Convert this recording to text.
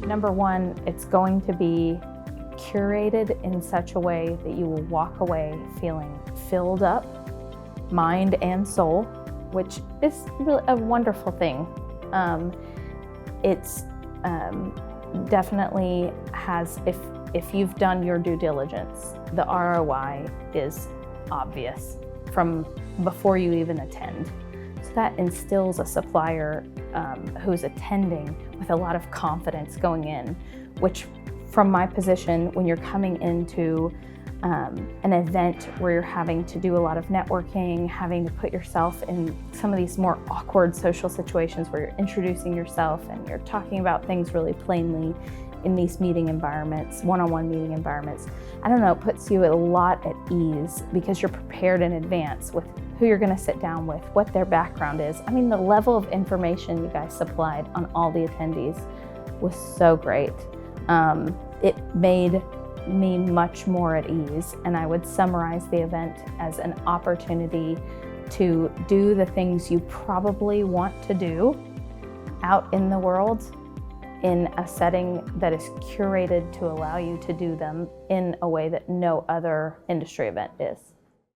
Number one, it's going to be curated in such a way that you will walk away feeling filled up, mind and soul, which is really a wonderful thing. It's definitely has, if you've done your due diligence, the ROI is obvious from before you even attend. So that instills a supplier who's attending with a lot of confidence going in, which from my position, when you're coming into an event where you're having to do a lot of networking, having to put yourself in some of these more awkward social situations where you're introducing yourself and you're talking about things really plainly in these meeting environments, one-on-one meeting environments, I don't know, it puts you a lot at ease because you're prepared in advance with who you're gonna sit down with, what their background is. I mean, the level of information you guys supplied on all the attendees was so great. It made me much more at ease, and I would summarize the event as an opportunity to do the things you probably want to do out in the world in a setting that is curated to allow you to do them in a way that no other industry event is.